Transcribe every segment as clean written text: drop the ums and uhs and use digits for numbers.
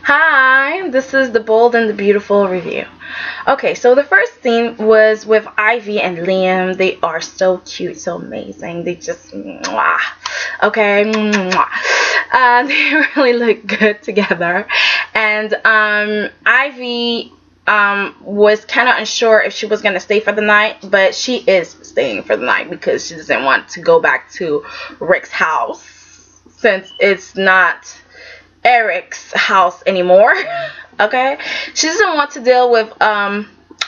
Hi, this is the Bold and the Beautiful review. Okay, so the first scene was with Ivy and Liam. They are so cute, so amazing. They just, mwah. Okay, mwah. They really look good together. And Ivy was kind of unsure if she was going to stay for the night, but she is staying for the night because she doesn't want to go back to Rick's house since it's not Eric's house anymore. Okay, she doesn't want to deal with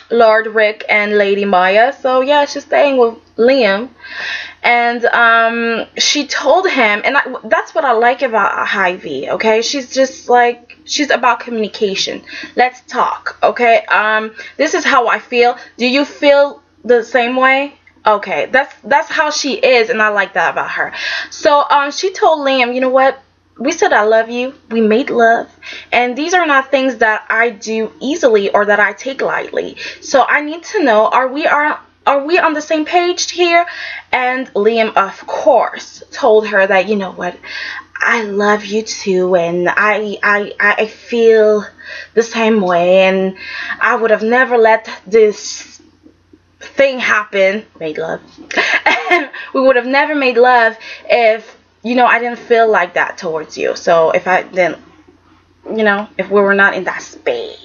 Lord Rick and Lady Maya, so yeah, she's staying with Liam. And she told him, and that's what I like about Ivy. Okay, she's just like, she's about communication. Let's talk. Okay, this is how I feel. Do you feel the same way? Okay, that's how she is, and I like that about her. So she told Liam, you know what, we said I love you, we made love, and these are not things that I do easily or that I take lightly. So I need to know, are we on the same page here? And Liam, of course, told her that, you know what, I love you too, and I feel the same way, and I would have never let this thing happen. Made love. We would have never made love if, you know, I didn't feel like that towards you. So if I didn't, you know, if we were not in that space.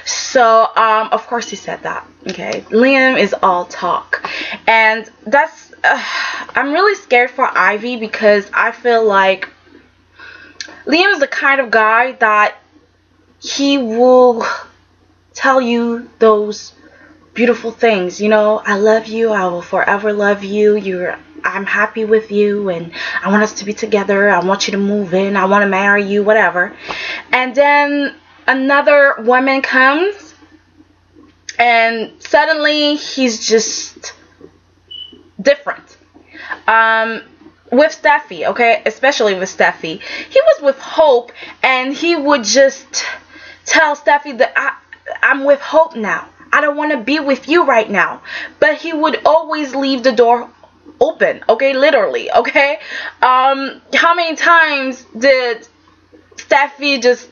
So of course he said that. Okay, Liam is all talk, and that's I'm really scared for Ivy because I feel like Liam is the kind of guy that he will tell you those beautiful things, you know, I love you, I will forever love you, I'm happy with you, and I want us to be together, I want you to move in, I want to marry you, whatever. And then another woman comes, and suddenly he's just different. With Steffi, okay, especially with Steffi, he was with Hope, and he would just tell Steffi that I'm with Hope now, I don't want to be with you right now. But he would always leave the door open, okay, literally, okay. How many times did Steffi just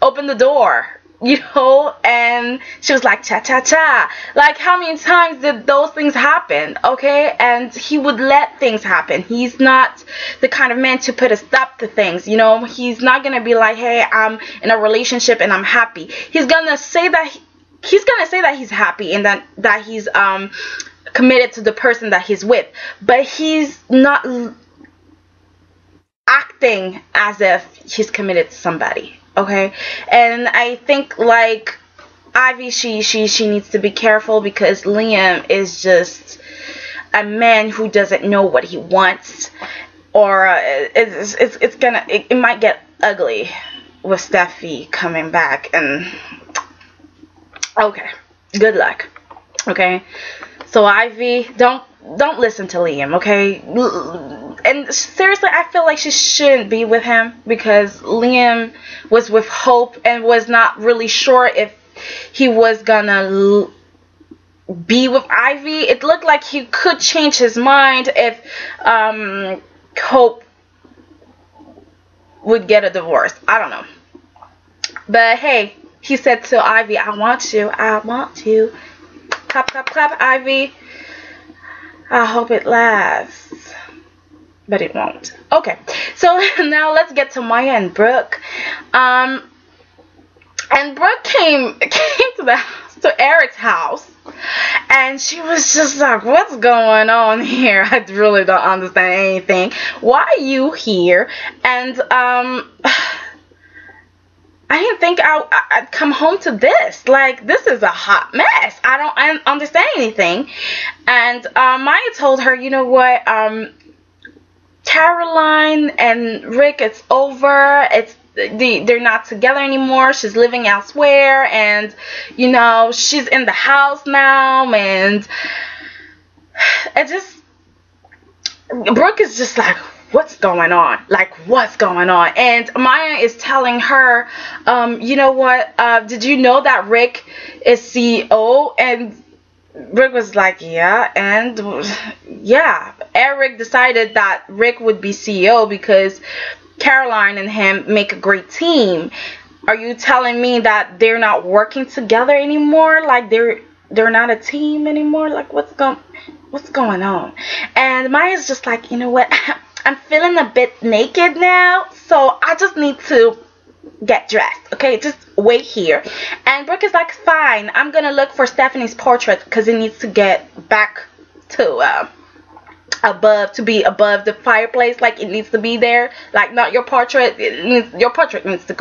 open the door, you know, and she was like, cha cha cha? Like, how many times did those things happen? Okay, and he would let things happen. He's not the kind of man to put a stop to things, you know. He's not gonna be like, hey, I'm in a relationship and I'm happy. He's gonna say that he's happy and that he's committed to the person that he's with, but he's not acting as if he's committed to somebody. Okay, and I think like Ivy, she needs to be careful because Liam is just a man who doesn't know what he wants, or it might get ugly with Steffi coming back. And okay, good luck. Okay, so Ivy, don't listen to Liam, okay? And seriously, I feel like she shouldn't be with him because Liam was with Hope and was not really sure if he was gonna be with Ivy. It looked like he could change his mind if Hope would get a divorce. I don't know. But hey, he said to Ivy, I want you. Clap, clap, clap, Ivy. I hope it lasts. But it won't. Okay, so now let's get to Maya and Brooke. And Brooke came to Eric's house, and she was just like, what's going on here? I really don't understand anything. Why are you here? And I didn't think I'd come home to this. Like, this is a hot mess. I don't understand anything. And Maya told her, you know what, Caroline and Rick, it's over. They're not together anymore. She's living elsewhere, and you know, she's in the house now. And Brooke is just like, what's going on? Like, what's going on? And Maya is telling her, you know what, did you know that Rick is CEO? And Brooke was like, yeah. And yeah, Eric decided that Rick would be CEO because Caroline and him make a great team. Are you telling me that they're not working together anymore? Like they're not a team anymore? Like what's going on? And Maya's just like, you know what? I'm feeling a bit naked now, so I just need to get dressed. Okay, just wait here. And Brooke is like, fine, I'm gonna look for Stephanie's portrait because it needs to get back to to be above the fireplace. Like it needs to be there. Like not your portrait. Your portrait needs to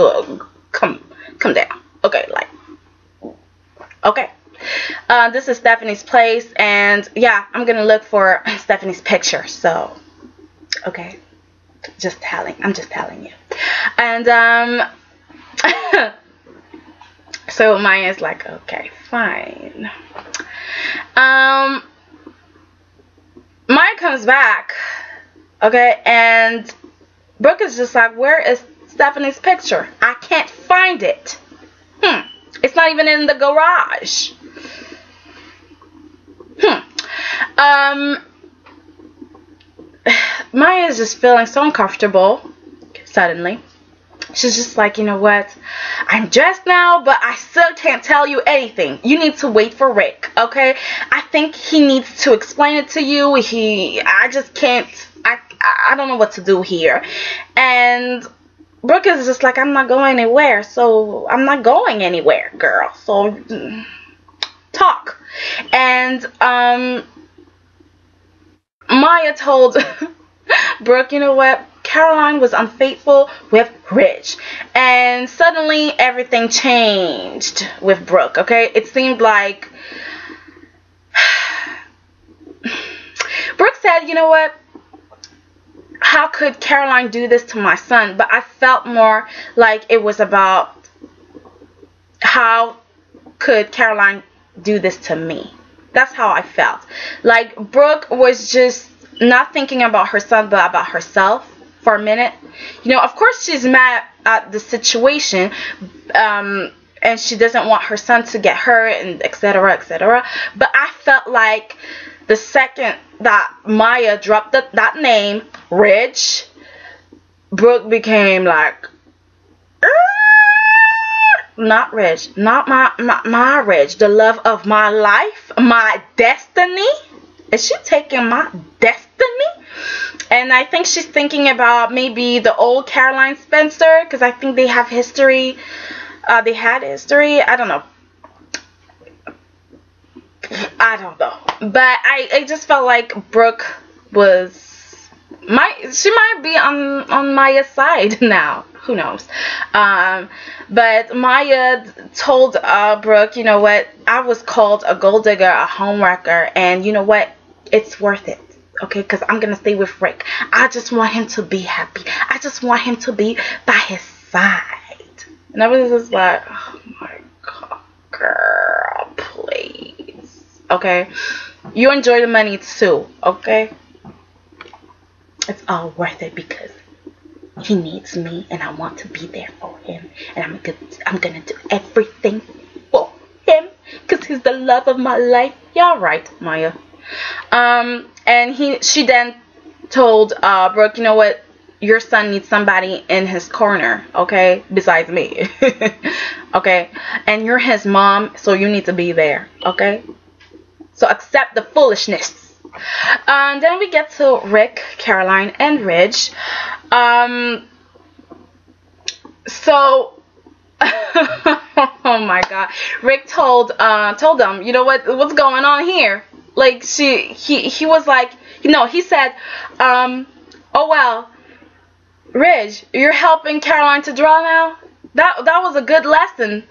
come down. Okay, like okay. This is Stephanie's place, and yeah, I'm gonna look for Stephanie's picture. So okay, I'm just telling you. And so Maya's like, okay, fine. Maya comes back, okay, and Brooke is just like, where is Stephanie's picture? I can't find it. It's not even in the garage. Maya is just feeling so uncomfortable suddenly. She's just like, you know what? I'm dressed now, but I still can't tell you anything. You need to wait for Rick, okay? I think he needs to explain it to you. I just can't. I don't know what to do here. And Brooke is just like, I'm not going anywhere. So I'm not going anywhere, girl. So talk. And Maya told Brooke, you know what? Caroline was unfaithful with Rich. And suddenly everything changed with Brooke, okay? It seemed like Brooke said, you know what? How could Caroline do this to my son? But I felt more like it was about how could Caroline do this to me. That's how I felt. Like Brooke was just not thinking about her son, but about herself for a minute. You know, of course she's mad at the situation, and she doesn't want her son to get hurt, and etc., etc. But I felt like the second that Maya dropped that name, Rich, Brooke became like, not Rich, not my Rich, the love of my life, my destiny. Is she taking my destiny? And I think she's thinking about maybe the old Caroline Spencer, because I think they have history. They had history. I don't know. But I just felt like Brooke she might be on Maya's side now. Who knows? But Maya told Brooke, you know what? I was called a gold digger, a homewrecker, and you know what? It's worth it. Okay, because I'm going to stay with Rick. I just want him to be happy. I just want him to be by his side. And I was just like, oh my God, girl, please. Okay? You enjoy the money too, okay? It's all worth it because he needs me and I want to be there for him. And I'm going to do everything for him because he's the love of my life. Y'all right, Maya. And she then told Brooke, you know what? Your son needs somebody in his corner, okay? Besides me. Okay? And you're his mom, so you need to be there, okay? So accept the foolishness. Then we get to Rick, Caroline, and Ridge. So oh my God. Rick told them, you know what's going on here? Like he was like, you know, he said, oh well, Ridge, you're helping Caroline to draw now? That was a good lesson.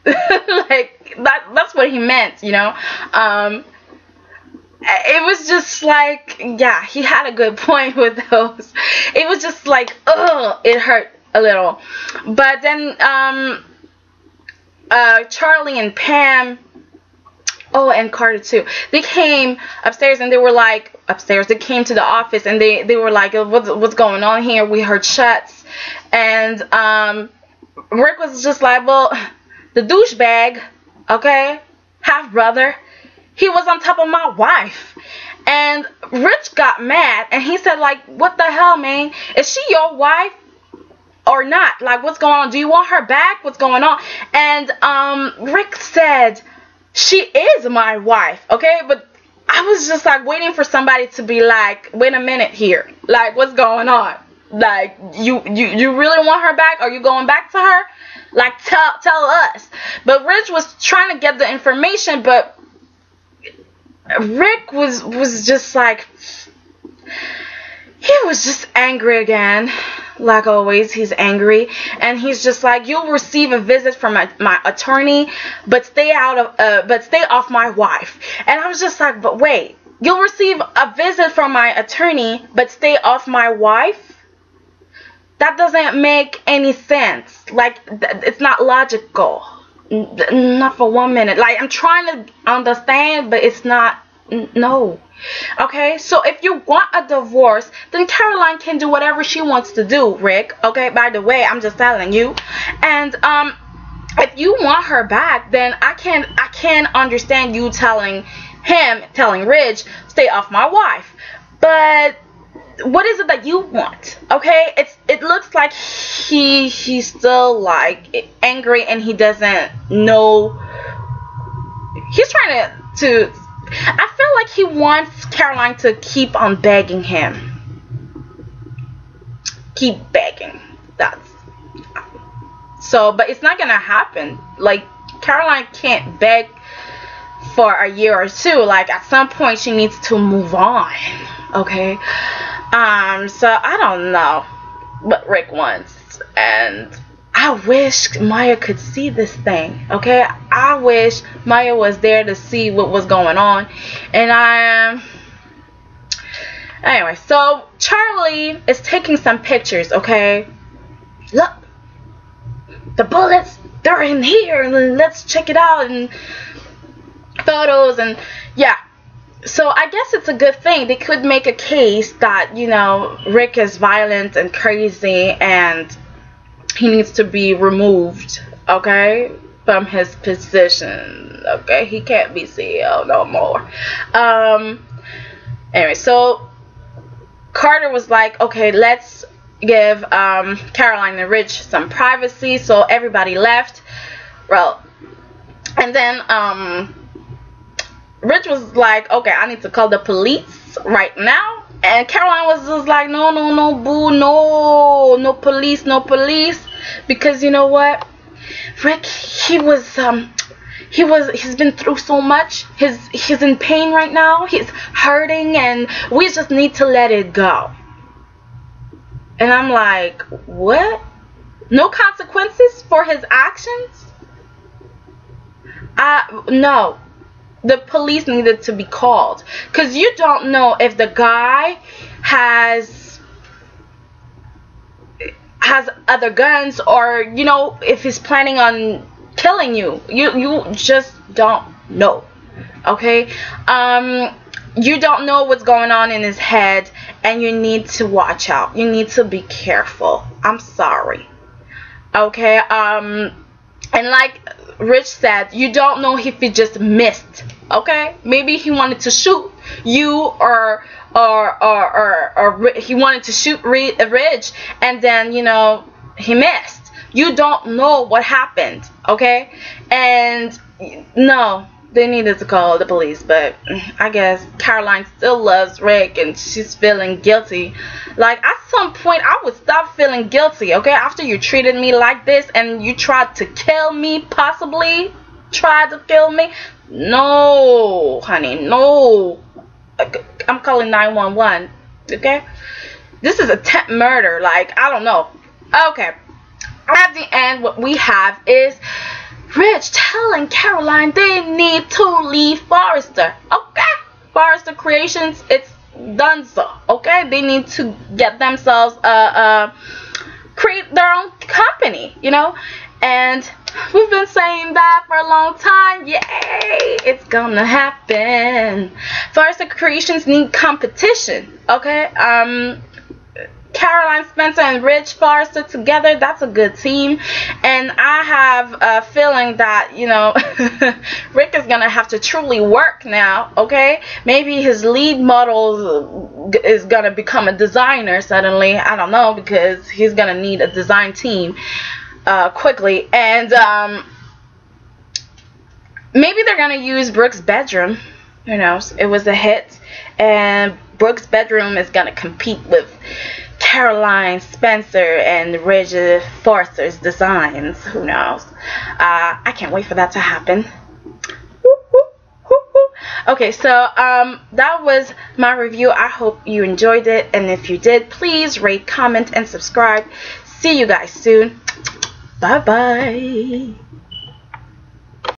Like that's what he meant, you know. It was just like, yeah, he had a good point with those. It was just like, it hurt a little. But then Charlie and Pam, and Carter too, they came upstairs and they were like, they came to the office and they were like, what's going on here? We heard shots. And Rick was just like, well, the douchebag, okay, half brother, he was on top of my wife. And Rich got mad and he said, like, what the hell, man? Is she your wife? or not? Like, what's going on? Do you want her back? What's going on? And Rick said, she is my wife, okay? But I was just like waiting for somebody to be like, wait a minute here. Like, what's going on? Like, you really want her back? Are you going back to her? Like, tell us. But Rich was trying to get the information, but Rick was just like, he was just angry again. Like always, he's angry, and he's just like, you'll receive a visit from my attorney, but stay off my wife. And I was just like, but wait, you'll receive a visit from my attorney, but stay off my wife? That doesn't make any sense. Like, it's not logical. Not for 1 minute. Like, I'm trying to understand, but it's not. No. Okay, so if you want a divorce, then Caroline can do whatever she wants to do, Rick. Okay, by the way, I'm just telling you. And if you want her back, then I can understand you telling Ridge, stay off my wife. But what is it that you want? Okay, it looks like he's still like angry, and he doesn't know. He's trying to I feel like he wants Caroline to keep on begging him. Keep begging. That's so, but it's not gonna happen. Like, Caroline can't beg for a year or two. Like, at some point she needs to move on. Okay. So I don't know what Rick wants, and I wish Maya could see this thing, okay? I wish Maya was there to see what was going on. And anyway, so Charlie is taking some pictures, okay? Look, the bullets, they're in here, and let's check it out, and photos, and yeah. So I guess it's a good thing. They could make a case that, you know, Rick is violent and crazy, and he needs to be removed, okay, from his position. Okay, he can't be CEO no more. Anyway, so Carter was like, okay, let's give Caroline and Rich some privacy. So everybody left. Well, and then Rich was like, okay, I need to call the police right now. And Caroline was just like, no, boo, no police, because you know what, Rick, he's been through so much. He's in pain right now. He's hurting, and we just need to let it go. And I'm like, what? No consequences for his actions? No. The police needed to be called, because you don't know if the guy has other guns, or, you know, if he's planning on killing you. You just don't know, okay? You don't know what's going on in his head, and you need to watch out. You need to be careful. I'm sorry, okay? And like Rich said, you don't know if he just missed, okay? Maybe he wanted to shoot you, or he wanted to shoot Ridge, and then, you know, he missed. You don't know what happened, okay? And no, they needed to call the police, but I guess Caroline still loves Rick, and she's feeling guilty. Like, at some point, I would stop feeling guilty, okay? After you treated me like this, and you tried to kill me, possibly tried to kill me. No, honey, no. I'm calling 911, okay? This is attempt murder. Like, I don't know. Okay. At the end, what we have is Rich telling Caroline they need to leave Forrester. Okay? Forrester Creations, it's done so. Okay? They need to get themselves create their own company, you know? And we've been saying that for a long time. Yay! It's gonna happen. Forrester Creations need competition. Okay? Caroline Spencer and Ridge Forrester together, that's a good team. And I have a feeling that, you know, Rick is gonna have to truly work now, okay? Maybe his lead model is gonna become a designer suddenly. I don't know, because he's gonna need a design team quickly. And maybe they're gonna use Brooke's bedroom. Who knows? It was a hit, and Brooke's bedroom is gonna compete with Caroline Spencer and Ridge Forrester's designs. Who knows? I can't wait for that to happen. Okay, so that was my review. I hope you enjoyed it, and if you did, please rate, comment, and subscribe. See you guys soon. Bye bye.